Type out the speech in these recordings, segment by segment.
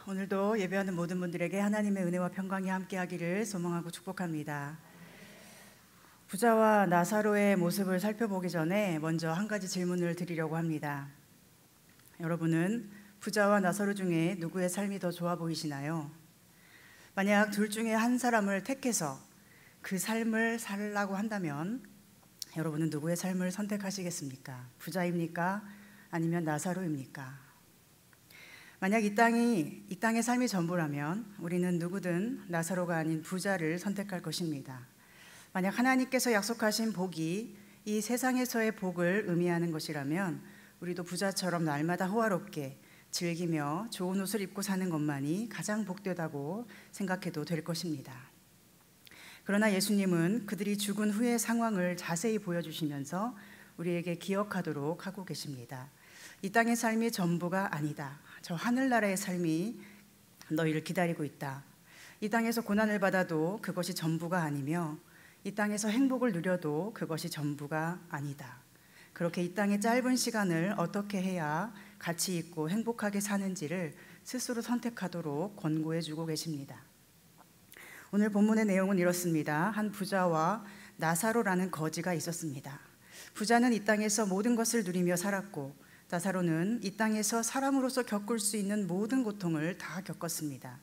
오늘도 예배하는 모든 분들에게 하나님의 은혜와 평강이 함께하기를 소망하고 축복합니다. 부자와 나사로의 모습을 살펴보기 전에 먼저 한 가지 질문을 드리려고 합니다. 여러분은 부자와 나사로 중에 누구의 삶이 더 좋아 보이시나요? 만약 둘 중에 한 사람을 택해서 그 삶을 살라고 한다면 여러분은 누구의 삶을 선택하시겠습니까? 부자입니까? 아니면 나사로입니까? 만약 이 땅의 삶이 전부라면 우리는 누구든 나사로가 아닌 부자를 선택할 것입니다. 만약 하나님께서 약속하신 복이 이 세상에서의 복을 의미하는 것이라면 우리도 부자처럼 날마다 호화롭게 즐기며 좋은 옷을 입고 사는 것만이 가장 복되다고 생각해도 될 것입니다. 그러나 예수님은 그들이 죽은 후의 상황을 자세히 보여주시면서 우리에게 기억하도록 하고 계십니다. 이 땅의 삶이 전부가 아니다. 저 하늘나라의 삶이 너희를 기다리고 있다. 이 땅에서 고난을 받아도 그것이 전부가 아니며 이 땅에서 행복을 누려도 그것이 전부가 아니다. 그렇게 이 땅의 짧은 시간을 어떻게 해야 가치 있고 행복하게 사는지를 스스로 선택하도록 권고해 주고 계십니다. 오늘 본문의 내용은 이렇습니다. 한 부자와 나사로라는 거지가 있었습니다. 부자는 이 땅에서 모든 것을 누리며 살았고 나사로는 이 땅에서 사람으로서 겪을 수 있는 모든 고통을 다 겪었습니다.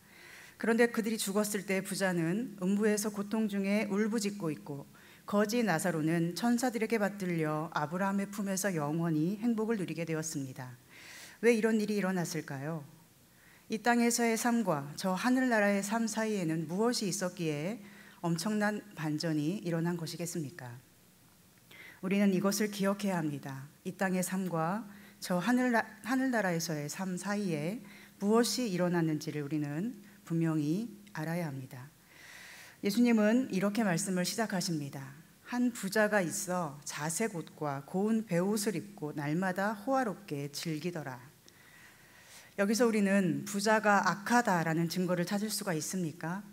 그런데 그들이 죽었을 때 부자는 음부에서 고통 중에 울부짖고 있고 거지 나사로는 천사들에게 받들려 아브라함의 품에서 영원히 행복을 누리게 되었습니다. 왜 이런 일이 일어났을까요? 이 땅에서의 삶과 저 하늘나라의 삶 사이에는 무엇이 있었기에 엄청난 반전이 일어난 것이겠습니까? 우리는 이것을 기억해야 합니다. 이 땅의 삶과 저 하늘나라에서의 삶 사이에 무엇이 일어났는지를 우리는 분명히 알아야 합니다. 예수님은 이렇게 말씀을 시작하십니다. 한 부자가 있어 자색 옷과 고운 베옷을 입고 날마다 호화롭게 즐기더라. 여기서 우리는 부자가 악하다라는 증거를 찾을 수가 있습니까?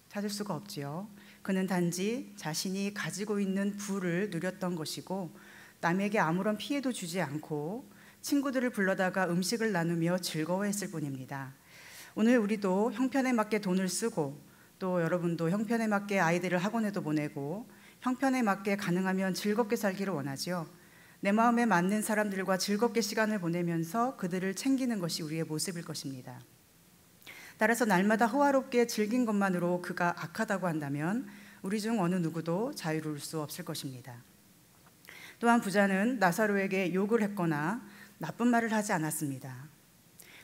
찾을 수가 없지요. 그는 단지 자신이 가지고 있는 부를 누렸던 것이고 남에게 아무런 피해도 주지 않고 친구들을 불러다가 음식을 나누며 즐거워했을 뿐입니다. 오늘 우리도 형편에 맞게 돈을 쓰고 또 여러분도 형편에 맞게 아이들을 학원에도 보내고 형편에 맞게 가능하면 즐겁게 살기를 원하죠. 내 마음에 맞는 사람들과 즐겁게 시간을 보내면서 그들을 챙기는 것이 우리의 모습일 것입니다. 따라서 날마다 호화롭게 즐긴 것만으로 그가 악하다고 한다면 우리 중 어느 누구도 자유로울 수 없을 것입니다. 또한 부자는 나사로에게 욕을 했거나 나쁜 말을 하지 않았습니다.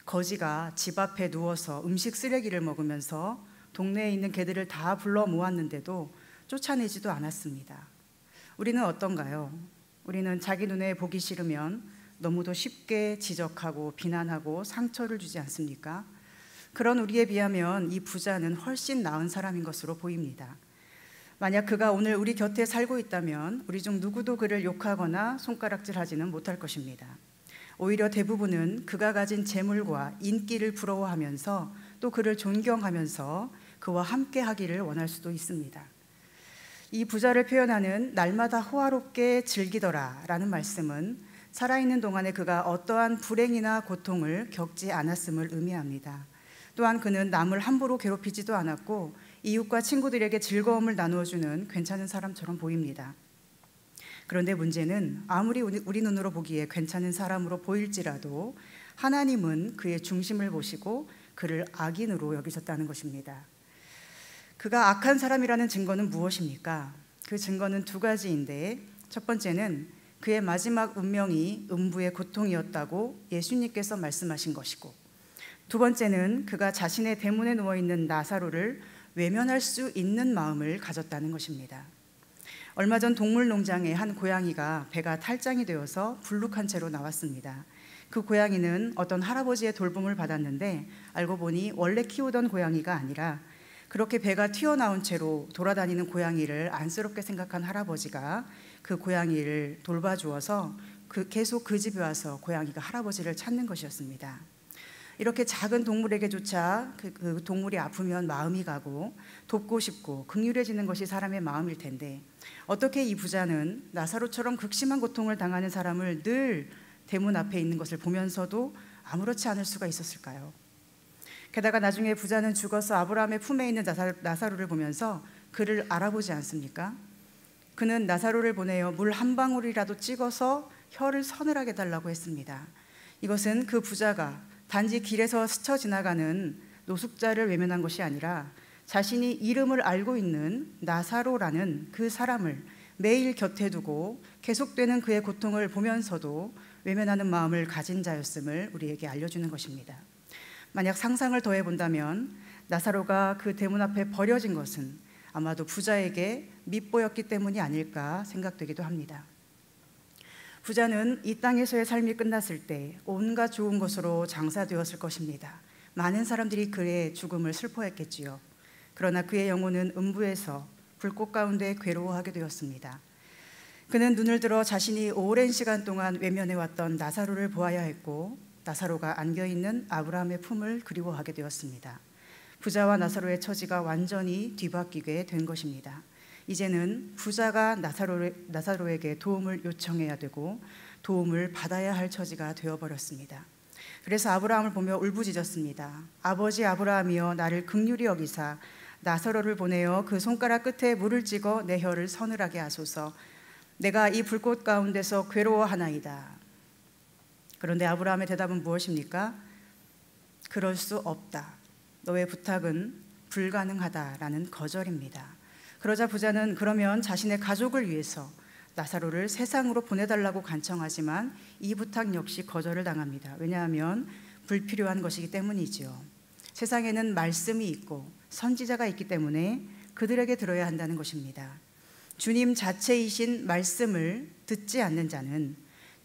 거지가 집 앞에 누워서 음식 쓰레기를 먹으면서 동네에 있는 개들을 다 불러 모았는데도 쫓아내지도 않았습니다. 우리는 어떤가요? 우리는 자기 눈에 보기 싫으면 너무도 쉽게 지적하고 비난하고 상처를 주지 않습니까? 그런 우리에 비하면 이 부자는 훨씬 나은 사람인 것으로 보입니다. 만약 그가 오늘 우리 곁에 살고 있다면 우리 중 누구도 그를 욕하거나 손가락질하지는 못할 것입니다. 오히려 대부분은 그가 가진 재물과 인기를 부러워하면서 또 그를 존경하면서 그와 함께 하기를 원할 수도 있습니다. 이 부자를 표현하는 날마다 호화롭게 즐기더라 라는 말씀은 살아있는 동안에 그가 어떠한 불행이나 고통을 겪지 않았음을 의미합니다. 또한 그는 남을 함부로 괴롭히지도 않았고 이웃과 친구들에게 즐거움을 나누어주는 괜찮은 사람처럼 보입니다. 그런데 문제는 아무리 우리 눈으로 보기에 괜찮은 사람으로 보일지라도 하나님은 그의 중심을 보시고 그를 악인으로 여기셨다는 것입니다. 그가 악한 사람이라는 증거는 무엇입니까? 그 증거는 두 가지인데 첫 번째는 그의 마지막 운명이 음부의 고통이었다고 예수님께서 말씀하신 것이고 두 번째는 그가 자신의 대문에 누워있는 나사로를 외면할 수 있는 마음을 가졌다는 것입니다. 얼마 전 동물농장에 한 고양이가 배가 탈장이 되어서 불룩한 채로 나왔습니다. 그 고양이는 어떤 할아버지의 돌봄을 받았는데 알고 보니 원래 키우던 고양이가 아니라 그렇게 배가 튀어나온 채로 돌아다니는 고양이를 안쓰럽게 생각한 할아버지가 그 고양이를 돌봐주어서 계속 그 집에 와서 고양이가 할아버지를 찾는 것이었습니다. 이렇게 작은 동물에게조차 그 동물이 아프면 마음이 가고 돕고 싶고 긍휼해지는 것이 사람의 마음일 텐데 어떻게 이 부자는 나사로처럼 극심한 고통을 당하는 사람을 늘 대문 앞에 있는 것을 보면서도 아무렇지 않을 수가 있었을까요? 게다가 나중에 부자는 죽어서 아브라함의 품에 있는 나사로를 보면서 그를 알아보지 않습니까? 그는 나사로를 보내어 물 한 방울이라도 찍어서 혀를 서늘하게 달라고 했습니다. 이것은 그 부자가 단지 길에서 스쳐 지나가는 노숙자를 외면한 것이 아니라 자신이 이름을 알고 있는 나사로라는 그 사람을 매일 곁에 두고 계속되는 그의 고통을 보면서도 외면하는 마음을 가진 자였음을 우리에게 알려주는 것입니다. 만약 상상을 더해 본다면 나사로가 그 대문 앞에 버려진 것은 아마도 부자에게 밉보였기 때문이 아닐까 생각되기도 합니다. 부자는 이 땅에서의 삶이 끝났을 때 온갖 좋은 것으로 장사되었을 것입니다. 많은 사람들이 그의 죽음을 슬퍼했겠지요. 그러나 그의 영혼은 음부에서 불꽃 가운데 괴로워하게 되었습니다. 그는 눈을 들어 자신이 오랜 시간 동안 외면해왔던 나사로를 보아야 했고 나사로가 안겨있는 아브라함의 품을 그리워하게 되었습니다. 부자와 나사로의 처지가 완전히 뒤바뀌게 된 것입니다. 이제는 부자가 나사로에게 도움을 요청해야 되고 도움을 받아야 할 처지가 되어버렸습니다. 그래서 아브라함을 보며 울부짖었습니다. 아버지 아브라함이여, 나를 긍휼히 여기사 나사로를 보내어 그 손가락 끝에 물을 찍어 내 혀를 서늘하게 하소서. 내가 이 불꽃 가운데서 괴로워하나이다. 그런데 아브라함의 대답은 무엇입니까? 그럴 수 없다. 너의 부탁은 불가능하다라는 거절입니다. 그러자 부자는 그러면 자신의 가족을 위해서 나사로를 세상으로 보내달라고 간청하지만 이 부탁 역시 거절을 당합니다. 왜냐하면 불필요한 것이기 때문이지요. 세상에는 말씀이 있고 선지자가 있기 때문에 그들에게 들어야 한다는 것입니다. 주님 자체이신 말씀을 듣지 않는 자는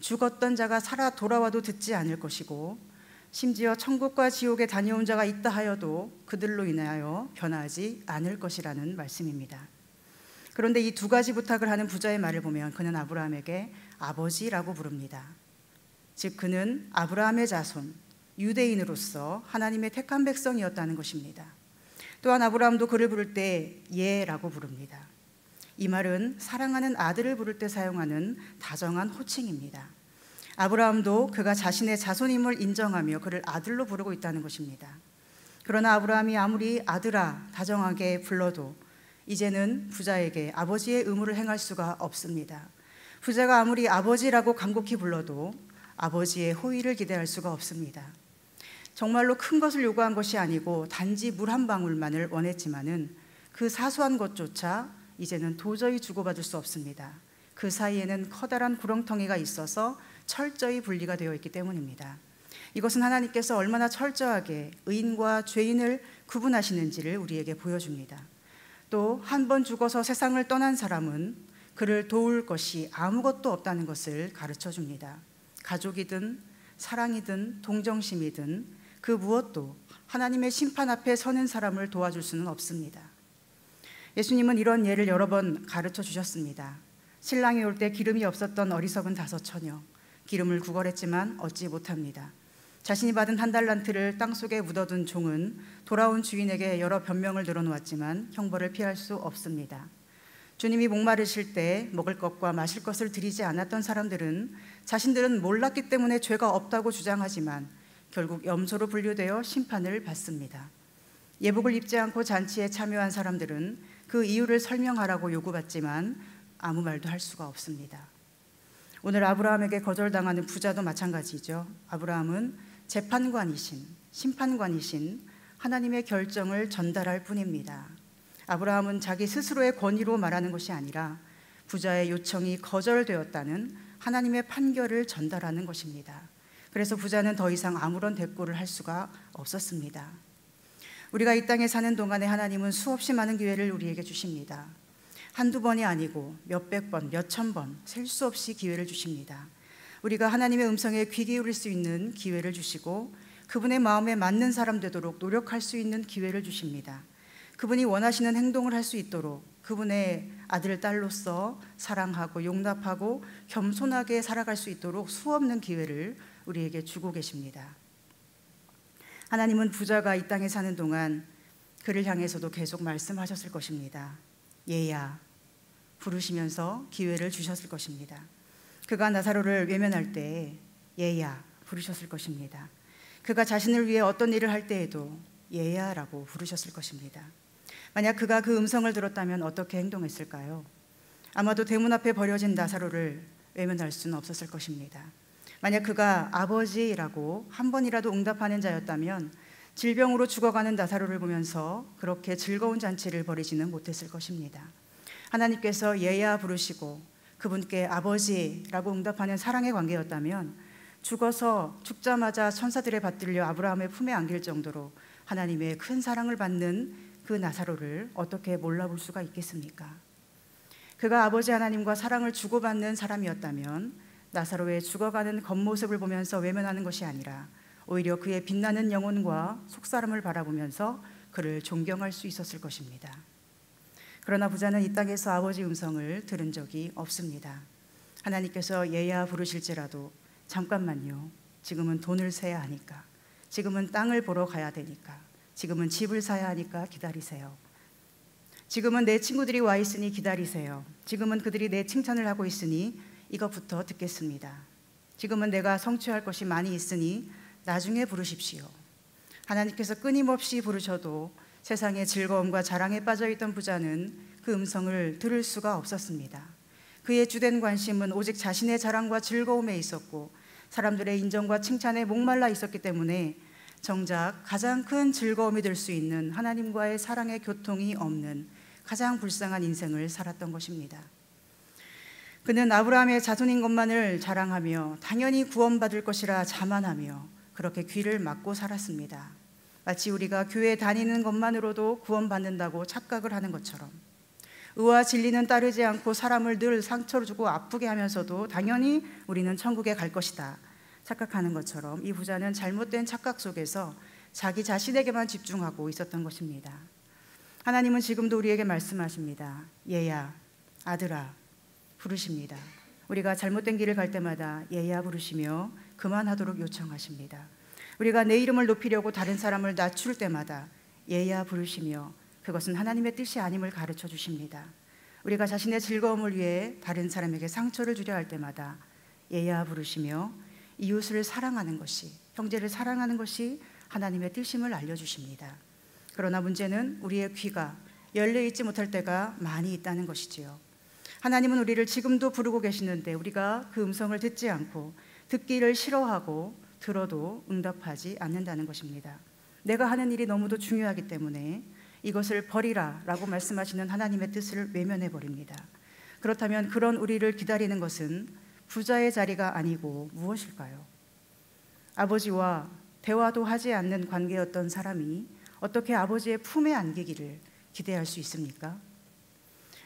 죽었던 자가 살아 돌아와도 듣지 않을 것이고 심지어 천국과 지옥에 다녀온 자가 있다 하여도 그들로 인하여 변하지 않을 것이라는 말씀입니다. 그런데 이 두 가지 부탁을 하는 부자의 말을 보면 그는 아브라함에게 아버지라고 부릅니다. 즉 그는 아브라함의 자손, 유대인으로서 하나님의 택한 백성이었다는 것입니다. 또한 아브라함도 그를 부를 때 예라고 부릅니다. 이 말은 사랑하는 아들을 부를 때 사용하는 다정한 호칭입니다. 아브라함도 그가 자신의 자손임을 인정하며 그를 아들로 부르고 있다는 것입니다. 그러나 아브라함이 아무리 아들아 다정하게 불러도 이제는 부자에게 아버지의 의무를 행할 수가 없습니다. 부자가 아무리 아버지라고 간곡히 불러도 아버지의 호의를 기대할 수가 없습니다. 정말로 큰 것을 요구한 것이 아니고 단지 물 한 방울만을 원했지만은 그 사소한 것조차 이제는 도저히 주고받을 수 없습니다. 그 사이에는 커다란 구렁텅이가 있어서 철저히 분리가 되어 있기 때문입니다. 이것은 하나님께서 얼마나 철저하게 의인과 죄인을 구분하시는지를 우리에게 보여줍니다. 또 한 번 죽어서 세상을 떠난 사람은 그를 도울 것이 아무것도 없다는 것을 가르쳐 줍니다. 가족이든 사랑이든 동정심이든 그 무엇도 하나님의 심판 앞에 서는 사람을 도와줄 수는 없습니다. 예수님은 이런 예를 여러 번 가르쳐 주셨습니다. 신랑이 올 때 기름이 없었던 어리석은 5처녀, 기름을 구걸했지만 얻지 못합니다. 자신이 받은 한 달란트를 땅속에 묻어둔 종은 돌아온 주인에게 여러 변명을 늘어놓았지만 형벌을 피할 수 없습니다. 주님이 목마르실 때 먹을 것과 마실 것을 드리지 않았던 사람들은 자신들은 몰랐기 때문에 죄가 없다고 주장하지만 결국 염소로 분류되어 심판을 받습니다. 예복을 입지 않고 잔치에 참여한 사람들은 그 이유를 설명하라고 요구받지만 아무 말도 할 수가 없습니다. 오늘 아브라함에게 거절당하는 부자도 마찬가지죠. 아브라함은 재판관이신, 심판관이신 하나님의 결정을 전달할 뿐입니다. 아브라함은 자기 스스로의 권위로 말하는 것이 아니라 부자의 요청이 거절되었다는 하나님의 판결을 전달하는 것입니다. 그래서 부자는 더 이상 아무런 대꾸를 할 수가 없었습니다. 우리가 이 땅에 사는 동안에 하나님은 수없이 많은 기회를 우리에게 주십니다. 한두 번이 아니고 몇백 번, 몇천 번, 셀 수 없이 기회를 주십니다. 우리가 하나님의 음성에 귀 기울일 수 있는 기회를 주시고 그분의 마음에 맞는 사람 되도록 노력할 수 있는 기회를 주십니다. 그분이 원하시는 행동을 할 수 있도록 그분의 아들, 딸로서 사랑하고 용납하고 겸손하게 살아갈 수 있도록 수없는 기회를 우리에게 주고 계십니다. 하나님은 부자가 이 땅에 사는 동안 그를 향해서도 계속 말씀하셨을 것입니다. 얘야 부르시면서 기회를 주셨을 것입니다. 그가 나사로를 외면할 때 얘야 부르셨을 것입니다. 그가 자신을 위해 어떤 일을 할 때에도 얘야라고 부르셨을 것입니다. 만약 그가 그 음성을 들었다면 어떻게 행동했을까요? 아마도 대문 앞에 버려진 나사로를 외면할 수는 없었을 것입니다. 만약 그가 아버지라고 한 번이라도 응답하는 자였다면 질병으로 죽어가는 나사로를 보면서 그렇게 즐거운 잔치를 벌이지는 못했을 것입니다. 하나님께서 얘야 부르시고 그분께 아버지라고 응답하는 사랑의 관계였다면 죽어서 죽자마자 천사들의 받들려 아브라함의 품에 안길 정도로 하나님의 큰 사랑을 받는 그 나사로를 어떻게 몰라볼 수가 있겠습니까? 그가 아버지 하나님과 사랑을 주고받는 사람이었다면 나사로의 죽어가는 겉모습을 보면서 외면하는 것이 아니라 오히려 그의 빛나는 영혼과 속사람을 바라보면서 그를 존경할 수 있었을 것입니다. 그러나 부자는 이 땅에서 아버지 음성을 들은 적이 없습니다. 하나님께서 얘야 부르실지라도 잠깐만요. 지금은 돈을 세야 하니까, 지금은 땅을 보러 가야 되니까, 지금은 집을 사야 하니까 기다리세요. 지금은 내 친구들이 와 있으니 기다리세요. 지금은 그들이 내 칭찬을 하고 있으니 이것부터 듣겠습니다. 지금은 내가 성취할 것이 많이 있으니 나중에 부르십시오. 하나님께서 끊임없이 부르셔도 세상의 즐거움과 자랑에 빠져있던 부자는 그 음성을 들을 수가 없었습니다. 그의 주된 관심은 오직 자신의 자랑과 즐거움에 있었고 사람들의 인정과 칭찬에 목말라 있었기 때문에 정작 가장 큰 즐거움이 될 수 있는 하나님과의 사랑의 교통이 없는 가장 불쌍한 인생을 살았던 것입니다. 그는 아브라함의 자손인 것만을 자랑하며 당연히 구원받을 것이라 자만하며 그렇게 귀를 막고 살았습니다. 마치 우리가 교회 다니는 것만으로도 구원받는다고 착각을 하는 것처럼, 의와 진리는 따르지 않고 사람을 늘 상처를 주고 아프게 하면서도 당연히 우리는 천국에 갈 것이다 착각하는 것처럼 이 부자는 잘못된 착각 속에서 자기 자신에게만 집중하고 있었던 것입니다. 하나님은 지금도 우리에게 말씀하십니다. 얘야, 아들아 부르십니다. 우리가 잘못된 길을 갈 때마다 얘야 부르시며 그만하도록 요청하십니다. 우리가 내 이름을 높이려고 다른 사람을 낮출 때마다 얘야 부르시며 그것은 하나님의 뜻이 아님을 가르쳐 주십니다. 우리가 자신의 즐거움을 위해 다른 사람에게 상처를 주려 할 때마다 얘야 부르시며 이웃을 사랑하는 것이, 형제를 사랑하는 것이 하나님의 뜻임을 알려주십니다. 그러나 문제는 우리의 귀가 열려있지 못할 때가 많이 있다는 것이지요. 하나님은 우리를 지금도 부르고 계시는데 우리가 그 음성을 듣지 않고 듣기를 싫어하고 들어도 응답하지 않는다는 것입니다. 내가 하는 일이 너무도 중요하기 때문에 이것을 버리라 라고 말씀하시는 하나님의 뜻을 외면해 버립니다. 그렇다면 그런 우리를 기다리는 것은 부자의 자리가 아니고 무엇일까요? 아버지와 대화도 하지 않는 관계였던 사람이 어떻게 아버지의 품에 안기기를 기대할 수 있습니까?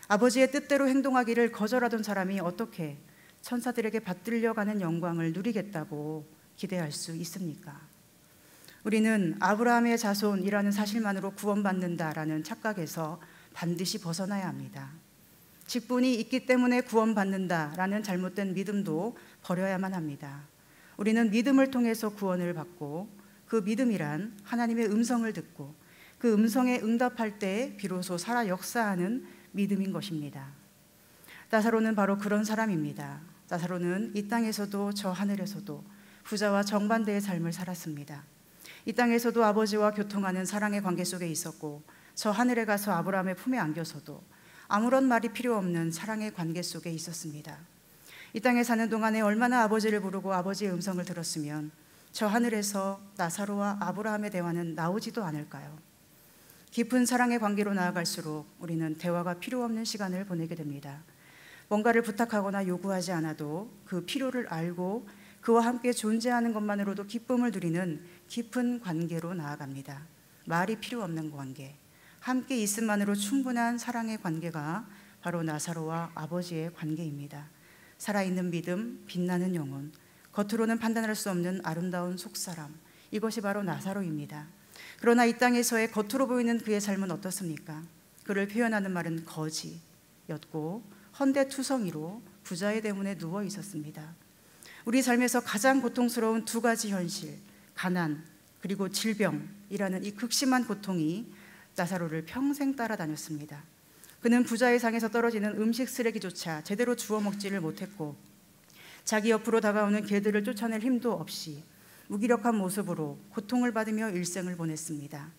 아버지의 뜻대로 행동하기를 거절하던 사람이 어떻게 천사들에게 받들려가는 영광을 누리겠다고 기대할 수 있습니까? 우리는 아브라함의 자손이라는 사실만으로 구원받는다라는 착각에서 반드시 벗어나야 합니다. 직분이 있기 때문에 구원받는다라는 잘못된 믿음도 버려야만 합니다. 우리는 믿음을 통해서 구원을 받고 그 믿음이란 하나님의 음성을 듣고 그 음성에 응답할 때 비로소 살아 역사하는 믿음인 것입니다. 나사로는 바로 그런 사람입니다. 나사로는 이 땅에서도 저 하늘에서도 부자와 정반대의 삶을 살았습니다. 이 땅에서도 아버지와 교통하는 사랑의 관계 속에 있었고 저 하늘에 가서 아브라함의 품에 안겨서도 아무런 말이 필요 없는 사랑의 관계 속에 있었습니다. 이 땅에 사는 동안에 얼마나 아버지를 부르고 아버지의 음성을 들었으면 저 하늘에서 나사로와 아브라함의 대화는 나오지도 않을까요? 깊은 사랑의 관계로 나아갈수록 우리는 대화가 필요 없는 시간을 보내게 됩니다. 뭔가를 부탁하거나 요구하지 않아도 그 필요를 알고 그와 함께 존재하는 것만으로도 기쁨을 누리는 깊은 관계로 나아갑니다. 말이 필요 없는 관계, 함께 있음만으로 충분한 사랑의 관계가 바로 나사로와 아버지의 관계입니다. 살아있는 믿음, 빛나는 영혼, 겉으로는 판단할 수 없는 아름다운 속사람, 이것이 바로 나사로입니다. 그러나 이 땅에서의 겉으로 보이는 그의 삶은 어떻습니까? 그를 표현하는 말은 거지였고 헌데투성이로 부자의 대문에 누워 있었습니다. 우리 삶에서 가장 고통스러운 두 가지 현실, 가난 그리고 질병이라는 이 극심한 고통이 나사로를 평생 따라다녔습니다. 그는 부자의 상에서 떨어지는 음식 쓰레기조차 제대로 주워 먹지를 못했고 자기 옆으로 다가오는 개들을 쫓아낼 힘도 없이 무기력한 모습으로 고통을 받으며 일생을 보냈습니다.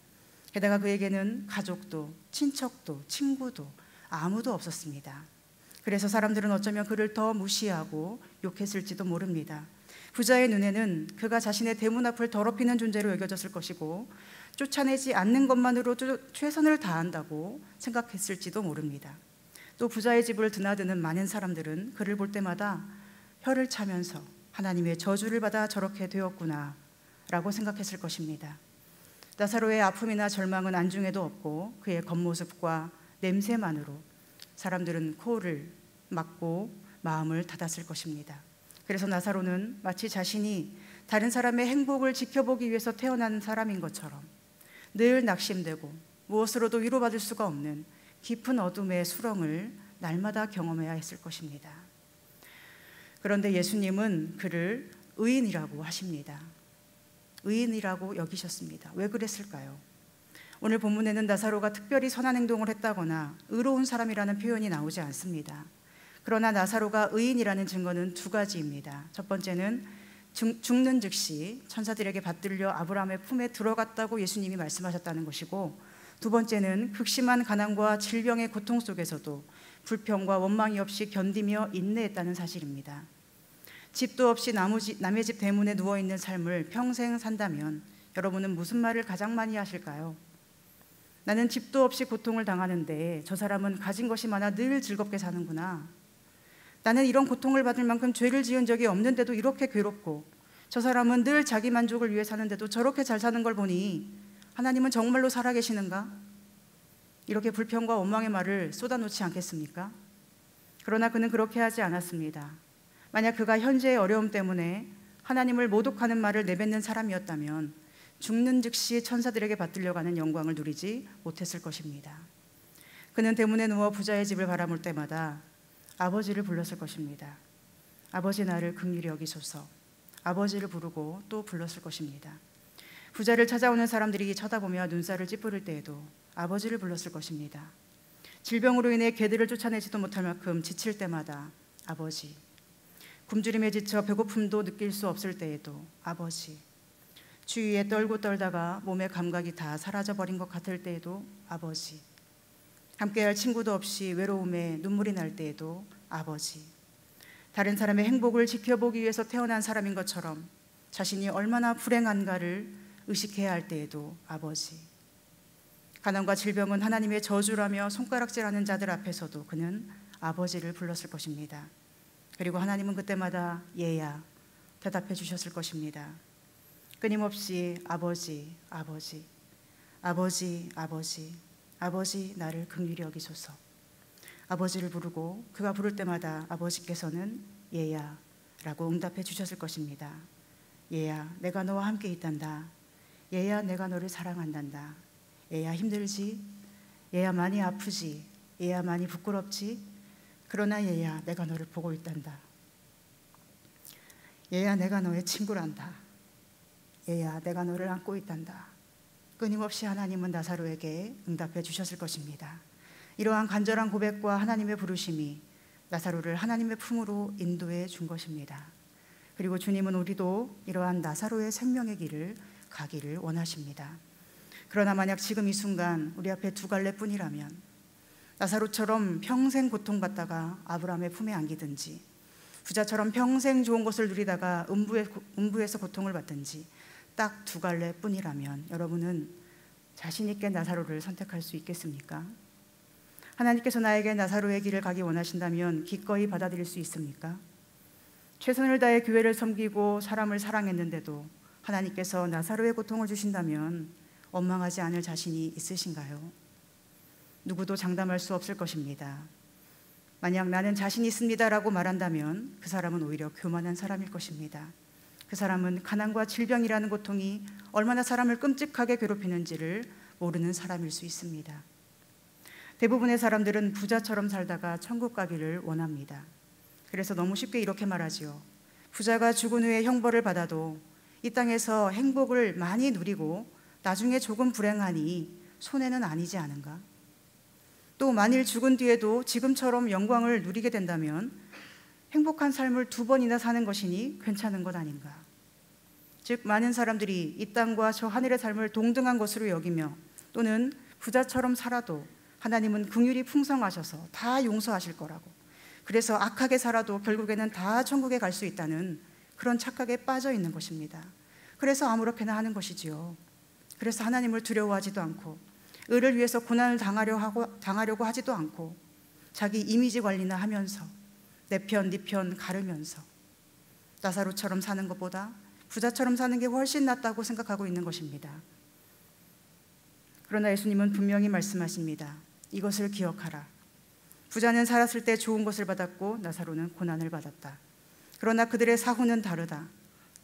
게다가 그에게는 가족도 친척도 친구도 아무도 없었습니다. 그래서 사람들은 어쩌면 그를 더 무시하고 욕했을지도 모릅니다. 부자의 눈에는 그가 자신의 대문 앞을 더럽히는 존재로 여겨졌을 것이고 쫓아내지 않는 것만으로도 최선을 다한다고 생각했을지도 모릅니다. 또 부자의 집을 드나드는 많은 사람들은 그를 볼 때마다 혀를 차면서 하나님의 저주를 받아 저렇게 되었구나 라고 생각했을 것입니다. 나사로의 아픔이나 절망은 안중에도 없고 그의 겉모습과 냄새만으로 사람들은 코를 막고 마음을 닫았을 것입니다. 그래서 나사로는 마치 자신이 다른 사람의 행복을 지켜보기 위해서 태어난 사람인 것처럼 늘 낙심되고 무엇으로도 위로받을 수가 없는 깊은 어둠의 수렁을 날마다 경험해야 했을 것입니다. 그런데 예수님은 그를 의인이라고 하십니다. 의인이라고 여기셨습니다. 왜 그랬을까요? 오늘 본문에는 나사로가 특별히 선한 행동을 했다거나 의로운 사람이라는 표현이 나오지 않습니다. 그러나 나사로가 의인이라는 증거는 두 가지입니다. 첫 번째는 죽는 즉시 천사들에게 받들려 아브라함의 품에 들어갔다고 예수님이 말씀하셨다는 것이고, 두 번째는 극심한 가난과 질병의 고통 속에서도 불평과 원망이 없이 견디며 인내했다는 사실입니다. 집도 없이 남의 집 대문에 누워있는 삶을 평생 산다면 여러분은 무슨 말을 가장 많이 하실까요? 나는 집도 없이 고통을 당하는데 저 사람은 가진 것이 많아 늘 즐겁게 사는구나. 나는 이런 고통을 받을 만큼 죄를 지은 적이 없는데도 이렇게 괴롭고, 저 사람은 늘 자기 만족을 위해 사는데도 저렇게 잘 사는 걸 보니 하나님은 정말로 살아계시는가? 이렇게 불평과 원망의 말을 쏟아놓지 않겠습니까? 그러나 그는 그렇게 하지 않았습니다. 만약 그가 현재의 어려움 때문에 하나님을 모독하는 말을 내뱉는 사람이었다면 죽는 즉시 천사들에게 받들려가는 영광을 누리지 못했을 것입니다. 그는 대문에 누워 부자의 집을 바라볼 때마다 아버지를 불렀을 것입니다. 아버지, 나를 긍휼히 여기소서. 아버지를 부르고 또 불렀을 것입니다. 부자를 찾아오는 사람들이 쳐다보며 눈살을 찌푸릴 때에도 아버지를 불렀을 것입니다. 질병으로 인해 개들을 쫓아내지도 못할 만큼 지칠 때마다 아버지, 굶주림에 지쳐 배고픔도 느낄 수 없을 때에도 아버지, 추위에 떨고 떨다가 몸의 감각이 다 사라져버린 것 같을 때에도 아버지, 함께할 친구도 없이 외로움에 눈물이 날 때에도 아버지, 다른 사람의 행복을 지켜보기 위해서 태어난 사람인 것처럼 자신이 얼마나 불행한가를 의식해야 할 때에도 아버지, 가난과 질병은 하나님의 저주라며 손가락질하는 자들 앞에서도 그는 아버지를 불렀을 것입니다. 그리고 하나님은 그때마다 얘야 대답해 주셨을 것입니다. 끊임없이 아버지, 아버지, 아버지, 아버지, 아버지, 나를 긍휼히 여기소서. 아버지를 부르고 그가 부를 때마다 아버지께서는 얘야 라고 응답해 주셨을 것입니다. 얘야, 내가 너와 함께 있단다. 얘야, 내가 너를 사랑한단다. 얘야, 힘들지? 얘야, 많이 아프지? 얘야, 많이 부끄럽지? 그러나 얘야, 내가 너를 보고 있단다. 얘야, 내가 너의 친구란다. 얘야, 내가 너를 안고 있단다. 끊임없이 하나님은 나사로에게 응답해 주셨을 것입니다. 이러한 간절한 고백과 하나님의 부르심이 나사로를 하나님의 품으로 인도해 준 것입니다. 그리고 주님은 우리도 이러한 나사로의 생명의 길을 가기를 원하십니다. 그러나 만약 지금 이 순간 우리 앞에 두 갈래뿐이라면, 나사로처럼 평생 고통받다가 아브라함의 품에 안기든지, 부자처럼 평생 좋은 것을 누리다가 음부에서 고통을 받든지 딱 두 갈래뿐이라면 여러분은 자신 있게 나사로를 선택할 수 있겠습니까? 하나님께서 나에게 나사로의 길을 가기 원하신다면 기꺼이 받아들일 수 있습니까? 최선을 다해 교회를 섬기고 사람을 사랑했는데도 하나님께서 나사로의 고통을 주신다면 원망하지 않을 자신이 있으신가요? 누구도 장담할 수 없을 것입니다. 만약 나는 자신 있습니다라고 말한다면 그 사람은 오히려 교만한 사람일 것입니다. 그 사람은 가난과 질병이라는 고통이 얼마나 사람을 끔찍하게 괴롭히는지를 모르는 사람일 수 있습니다. 대부분의 사람들은 부자처럼 살다가 천국 가기를 원합니다. 그래서 너무 쉽게 이렇게 말하지요. 부자가 죽은 후에 형벌을 받아도 이 땅에서 행복을 많이 누리고 나중에 조금 불행하니 손해는 아니지 않은가? 또 만일 죽은 뒤에도 지금처럼 영광을 누리게 된다면 행복한 삶을 두 번이나 사는 것이니 괜찮은 것 아닌가? 즉, 많은 사람들이 이 땅과 저 하늘의 삶을 동등한 것으로 여기며 또는 부자처럼 살아도 하나님은 긍휼이 풍성하셔서 다 용서하실 거라고, 그래서 악하게 살아도 결국에는 다 천국에 갈 수 있다는 그런 착각에 빠져 있는 것입니다. 그래서 아무렇게나 하는 것이지요. 그래서 하나님을 두려워하지도 않고 의를 위해서 고난을 당하려고 하지도 않고 자기 이미지 관리나 하면서 내 편, 네 편 가르면서 나사로처럼 사는 것보다 부자처럼 사는 게 훨씬 낫다고 생각하고 있는 것입니다. 그러나 예수님은 분명히 말씀하십니다. 이것을 기억하라. 부자는 살았을 때 좋은 것을 받았고 나사로는 고난을 받았다. 그러나 그들의 사후는 다르다.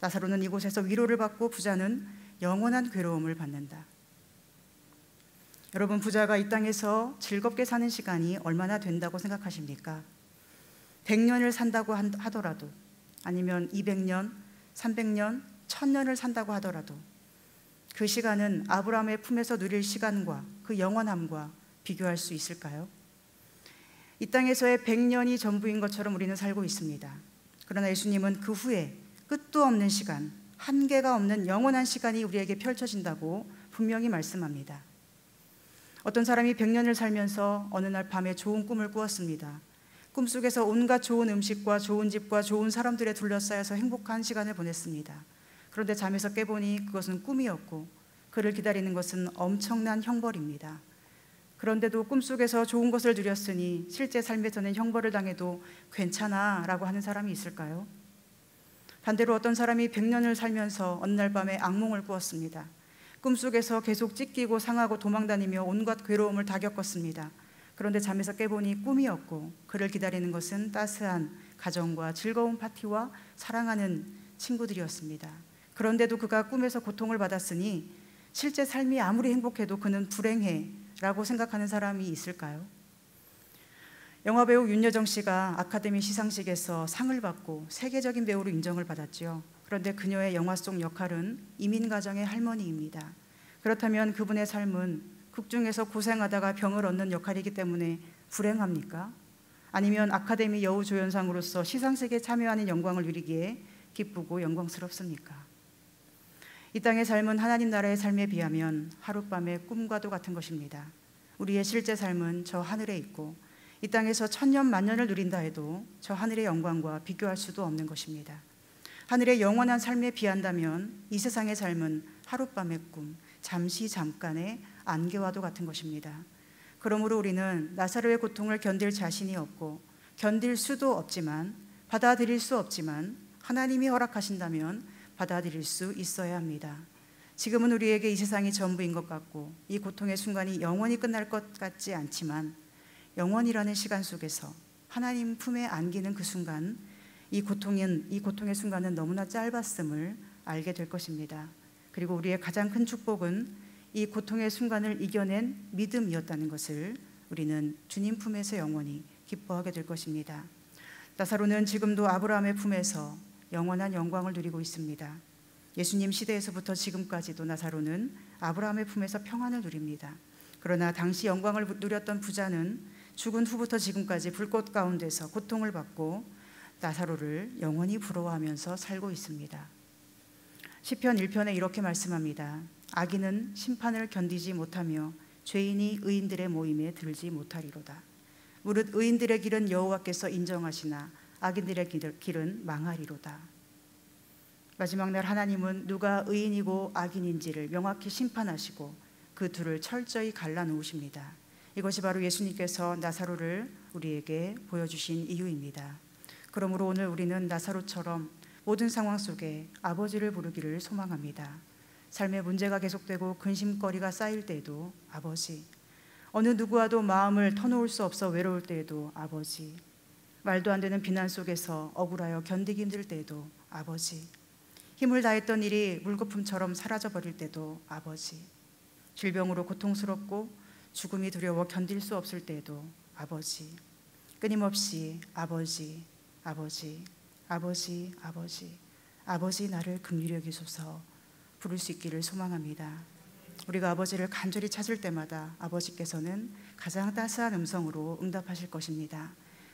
나사로는 이곳에서 위로를 받고 부자는 영원한 괴로움을 받는다. 여러분, 부자가 이 땅에서 즐겁게 사는 시간이 얼마나 된다고 생각하십니까? 100년을 산다고 하더라도, 아니면 200년, 300년, 1000년을 산다고 하더라도 그 시간은 아브라함의 품에서 누릴 시간과 그 영원함과 비교할 수 있을까요? 이 땅에서의 100년이 전부인 것처럼 우리는 살고 있습니다. 그러나 예수님은 그 후에 끝도 없는 시간, 한계가 없는 영원한 시간이 우리에게 펼쳐진다고 분명히 말씀합니다. 어떤 사람이 100년을 살면서 어느 날 밤에 좋은 꿈을 꾸었습니다. 꿈속에서 온갖 좋은 음식과 좋은 집과 좋은 사람들에 둘러싸여서 행복한 시간을 보냈습니다. 그런데 잠에서 깨보니 그것은 꿈이었고 그를 기다리는 것은 엄청난 형벌입니다. 그런데도 꿈속에서 좋은 것을 누렸으니 실제 삶에서는 형벌을 당해도 괜찮아 라고 하는 사람이 있을까요? 반대로 어떤 사람이 100년을 살면서 어느 날 밤에 악몽을 꾸었습니다. 꿈속에서 계속 찢기고 상하고 도망다니며 온갖 괴로움을 다 겪었습니다. 그런데 잠에서 깨보니 꿈이었고 그를 기다리는 것은 따스한 가정과 즐거운 파티와 사랑하는 친구들이었습니다. 그런데도 그가 꿈에서 고통을 받았으니 실제 삶이 아무리 행복해도 그는 불행해 라고 생각하는 사람이 있을까요? 영화배우 윤여정 씨가 아카데미 시상식에서 상을 받고 세계적인 배우로 인정을 받았죠. 그런데 그녀의 영화 속 역할은 이민 가정의 할머니입니다. 그렇다면 그분의 삶은 극 중에서 고생하다가 병을 얻는 역할이기 때문에 불행합니까? 아니면 아카데미 여우조연상으로서 시상식에 참여하는 영광을 누리기에 기쁘고 영광스럽습니까? 이 땅의 삶은 하나님 나라의 삶에 비하면 하룻밤의 꿈과도 같은 것입니다. 우리의 실제 삶은 저 하늘에 있고 이 땅에서 천년 만년을 누린다 해도 저 하늘의 영광과 비교할 수도 없는 것입니다. 하늘의 영원한 삶에 비한다면 이 세상의 삶은 하룻밤의 꿈, 잠깐의 안개와도 같은 것입니다. 그러므로 우리는 나사로의 고통을 견딜 자신이 없고 견딜 수도 없지만, 받아들일 수 없지만 하나님이 허락하신다면 받아들일 수 있어야 합니다. 지금은 우리에게 이 세상이 전부인 것 같고 이 고통의 순간이 영원히 끝날 것 같지 않지만 영원이라는 시간 속에서 하나님 품에 안기는 그 순간, 이 고통의 순간은 너무나 짧았음을 알게 될 것입니다. 그리고 우리의 가장 큰 축복은 이 고통의 순간을 이겨낸 믿음이었다는 것을 우리는 주님 품에서 영원히 기뻐하게 될 것입니다. 나사로는 지금도 아브라함의 품에서 영원한 영광을 누리고 있습니다. 예수님 시대에서부터 지금까지도 나사로는 아브라함의 품에서 평안을 누립니다. 그러나 당시 영광을 누렸던 부자는 죽은 후부터 지금까지 불꽃 가운데서 고통을 받고 나사로를 영원히 부러워하면서 살고 있습니다. 시편 1편에 이렇게 말씀합니다. 악인은 심판을 견디지 못하며 죄인이 의인들의 모임에 들지 못하리로다. 무릇 의인들의 길은 여호와께서 인정하시나 악인들의 길은 망하리로다. 마지막 날 하나님은 누가 의인이고 악인인지를 명확히 심판하시고 그 둘을 철저히 갈라놓으십니다. 이것이 바로 예수님께서 나사로를 우리에게 보여주신 이유입니다. 그러므로 오늘 우리는 나사로처럼 모든 상황 속에 아버지를 부르기를 소망합니다. 삶의 문제가 계속되고 근심거리가 쌓일 때에도 아버지, 어느 누구와도 마음을 터놓을 수 없어 외로울 때에도 아버지, 말도 안 되는 비난 속에서 억울하여 견디기 힘들 때에도 아버지, 힘을 다했던 일이 물거품처럼 사라져버릴 때도 아버지, 질병으로 고통스럽고 죽음이 두려워 견딜 수 없을 때에도 아버지, 끊임없이 아버지, 아버지, 아버지, 아버지, 아버지 나를 긍휼히 여기소서 부를 수 있기를 소망합니다. 우리가 아버지를 간절히 찾을 때마다 아버지께서는 가장 따스한 음성으로 응답하실 것입니다.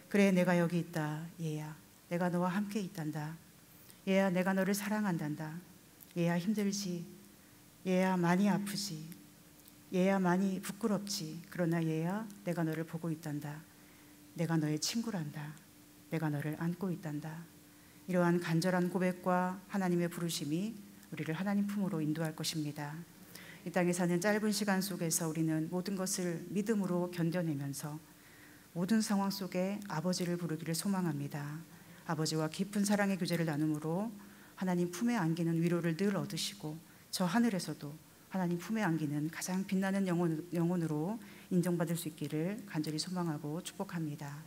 그래, 내가 여기 있다. 얘야, 내가 너와 함께 있단다. 얘야, 내가 너를 사랑한단다. 얘야, 힘들지. 얘야, 많이 아프지. 얘야 많이 부끄럽지. 그러나 얘야 내가 너를 보고 있단다. 내가 너의 친구란다. 내가 너를 안고 있단다. 이러한 간절한 고백과 하나님의 부르심이 우리를 하나님 품으로 인도할 것입니다. 이 땅에 사는 짧은 시간 속에서 우리는 모든 것을 믿음으로 견뎌내면서 모든 상황 속에 아버지를 부르기를 소망합니다. 아버지와 깊은 사랑의 교제를 나눔으로 하나님 품에 안기는 위로를 늘 얻으시고 저 하늘에서도 하나님 품에 안기는 가장 빛나는 영혼으로 인정받을 수 있기를 간절히 소망하고 축복합니다.